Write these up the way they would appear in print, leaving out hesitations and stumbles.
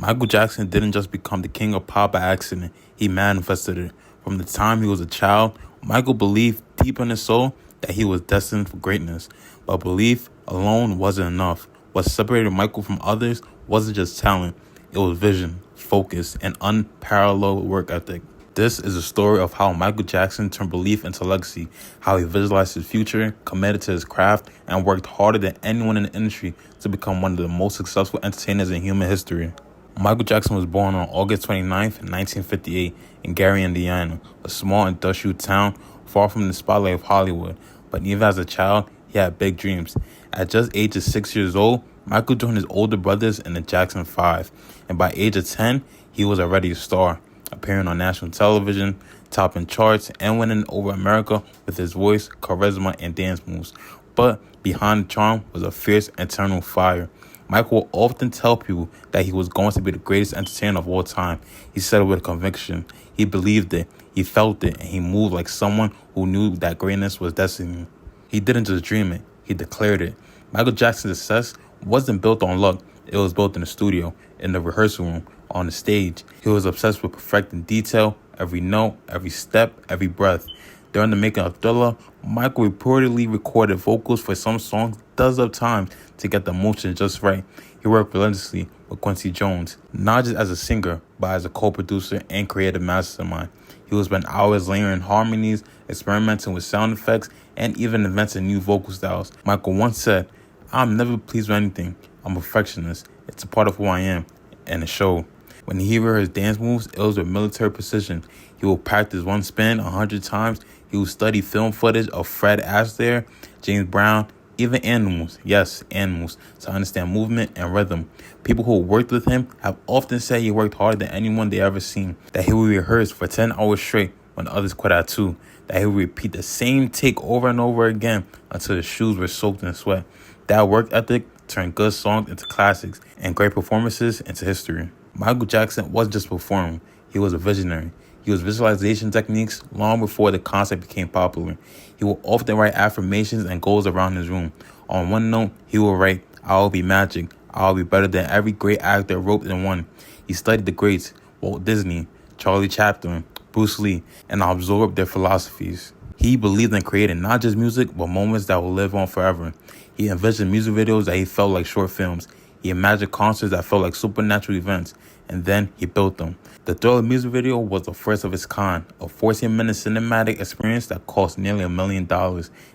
Michael Jackson didn't just become the king of pop by accident, he manifested it. From the time he was a child, Michael believed deep in his soul that he was destined for greatness. But belief alone wasn't enough. What separated Michael from others wasn't just talent, it was vision, focus, and unparalleled work ethic. This is a story of how Michael Jackson turned belief into legacy, how he visualized his future, committed to his craft, and worked harder than anyone in the industry to become one of the most successful entertainers in human history. Michael Jackson was born on August 29th, 1958, in Gary, Indiana, a small industrial town far from the spotlight of Hollywood. But even as a child, he had big dreams. At just age of 6 years old, Michael joined his older brothers in the Jackson 5, and by age of 10, he was already a star, appearing on national television, topping charts, and winning over America with his voice, charisma, and dance moves. But behind the charm was a fierce internal fire. Michael would often tell people that he was going to be the greatest entertainer of all time. He said it with conviction. He believed it, he felt it, and he moved like someone who knew that greatness was destiny. He didn't just dream it, he declared it. Michael Jackson's success wasn't built on luck. It was built in the studio, in the rehearsal room, on the stage. He was obsessed with perfecting detail, every note, every step, every breath. During the making of Thriller, Michael reportedly recorded vocals for some songs dozens of times to get the emotion just right. He worked relentlessly with Quincy Jones, not just as a singer, but as a co-producer and creative mastermind. He would spend hours layering harmonies, experimenting with sound effects, and even inventing new vocal styles. Michael once said, "I'm never pleased with anything. I'm a perfectionist. It's a part of who I am." And it showed. When he rehearsed his dance moves, it was with military precision. He would practice one spin 100 times. He would study film footage of Fred Astaire, James Brown, even animals, yes, animals, to understand movement and rhythm. People who worked with him have often said he worked harder than anyone they ever seen, that he would rehearse for 10 hours straight when others quit at 2, that he would repeat the same take over and over again until his shoes were soaked in sweat. That work ethic turned good songs into classics and great performances into history. Michael Jackson wasn't just performing, he was a visionary. He used visualization techniques long before the concept became popular. He would often write affirmations and goals around his room. On one note, he would write, "I'll be magic. I'll be better than every great actor wrote in one." He studied the greats, Walt Disney, Charlie Chaplin, Bruce Lee, and absorbed their philosophies. He believed in creating not just music, but moments that will live on forever. He envisioned music videos that he felt like short films. He imagined concerts that felt like supernatural events, and then he built them. The Thriller music video was the first of its kind, a 14-minute cinematic experience that cost nearly $1 million.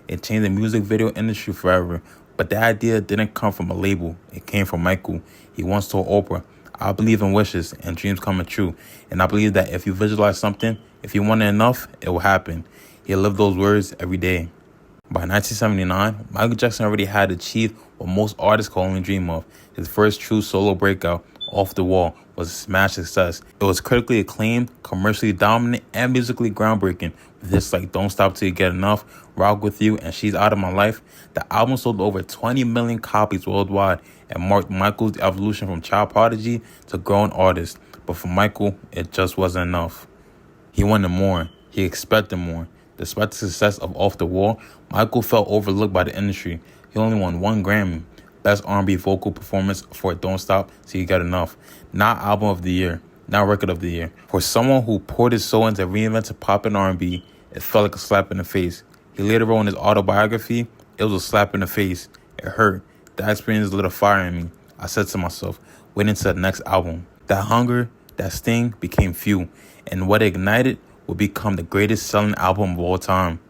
It changed the music video industry forever, but the idea didn't come from a label. It came from Michael. He once told Oprah, "I believe in wishes and dreams coming true, and I believe that if you visualize something, if you want it enough, it will happen." He lived those words every day. By 1979, Michael Jackson already had achieved what most artists could only dream of. His first true solo breakout, Off the Wall, was a smash success. It was critically acclaimed, commercially dominant, and musically groundbreaking. With hits like Don't Stop Till You Get Enough, Rock With You, and She's Out of My Life, the album sold over 20 million copies worldwide and marked Michael's evolution from child prodigy to grown artist. But for Michael, it just wasn't enough. He wanted more. He expected more. Despite the success of Off the Wall, Michael felt overlooked by the industry. He only won 1 Grammy, Best R&B Vocal Performance for Don't Stop Till You Get Enough. Not Album of the Year, not Record of the Year. For someone who poured his soul into reinventing pop and R&B, it felt like a slap in the face. He later wrote in his autobiography, "It was a slap in the face. It hurt. That experience lit a fire in me. I said to myself, wait until the next album." That hunger, that sting became fuel, and what ignited would become the greatest selling album of all time.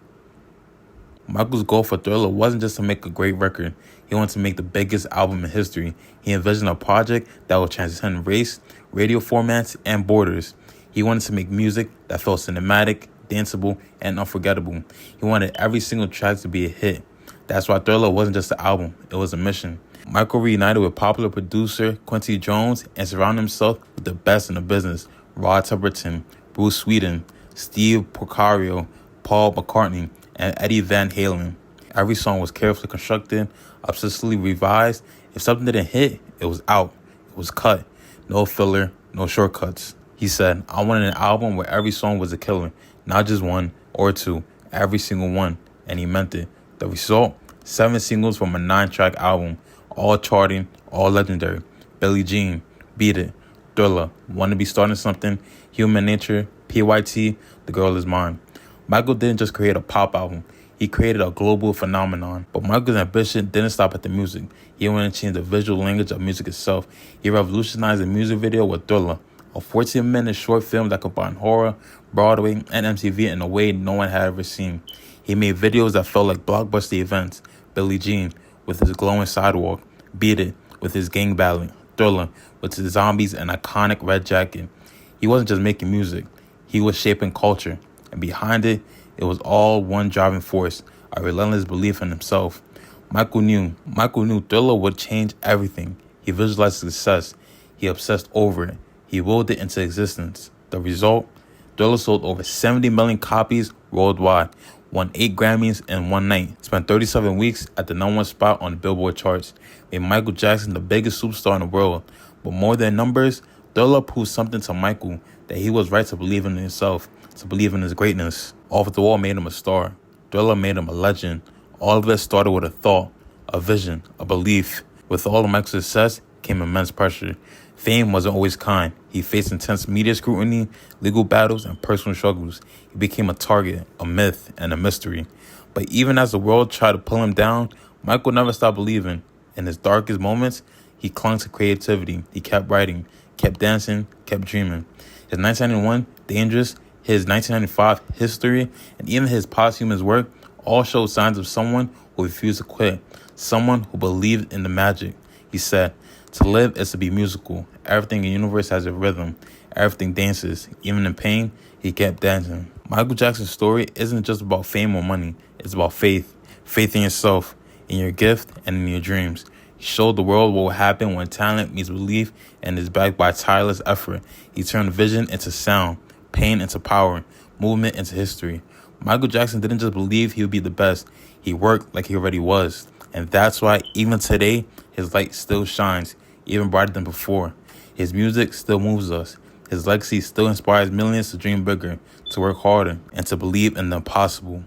Michael's goal for Thriller wasn't just to make a great record. He wanted to make the biggest album in history. He envisioned a project that would transcend race, radio formats, and borders. He wanted to make music that felt cinematic, danceable, and unforgettable. He wanted every single track to be a hit. That's why Thriller wasn't just an album, it was a mission. Michael reunited with popular producer Quincy Jones and surrounded himself with the best in the business: Rod Temperton, Bruce Sweden, Steve Porcaro, Paul McCartney, and Eddie Van Halen. Every song was carefully constructed, obsessively revised. If something didn't hit, it was out. It was cut. No filler, no shortcuts. He said, "I wanted an album where every song was a killer, not just one or two, every single one." And he meant it. The result? 7 singles from a 9-track album, all charting, all legendary. Billie Jean, Beat It, Thriller, Want to Be Starting Something, Human Nature, PYT, The Girl Is Mine. Michael didn't just create a pop album, he created a global phenomenon. But Michael's ambition didn't stop at the music. He wanted to change the visual language of music itself. He revolutionized the music video with Thriller, a 14-minute short film that combined horror, Broadway, and MTV in a way no one had ever seen. He made videos that felt like blockbuster events. Billie Jean with his glowing sidewalk, Beat It with his gang ballad, Thriller with his zombies and iconic red jacket. He wasn't just making music, he was shaping culture. And behind it, it was all one driving force, a relentless belief in himself. Michael knew Thriller would change everything. He visualized success. He obsessed over it. He willed it into existence. The result? Thriller sold over 70 million copies worldwide, won 8 Grammys in one night, spent 37 weeks at the #1 spot on the Billboard charts, made Michael Jackson the biggest superstar in the world. But more than numbers, Thriller proved something to Michael, that he was right to believe in himself, to believe in his greatness. Off the Wall made him a star. Thriller made him a legend. All of it started with a thought, a vision, a belief. With all of Michael's success came immense pressure. Fame wasn't always kind. He faced intense media scrutiny, legal battles, and personal struggles. He became a target, a myth, and a mystery. But even as the world tried to pull him down, Michael never stopped believing. In his darkest moments, he clung to creativity. He kept writing, kept dancing, kept dreaming. His 1991, Dangerous, his 1995, History, and even his posthumous work all showed signs of someone who refused to quit, someone who believed in the magic. He said, "To live is to be musical. Everything in the universe has a rhythm. Everything dances. Even in pain, he kept dancing." Michael Jackson's story isn't just about fame or money. It's about faith. Faith in yourself, in your gift, and in your dreams. He showed the world what will happen when talent meets belief and is backed by tireless effort. He turned vision into sound, pain into power, movement into history. Michael Jackson didn't just believe he would be the best. He worked like he already was. And that's why even today, his light still shines, even brighter than before. His music still moves us. His legacy still inspires millions to dream bigger, to work harder, and to believe in the impossible.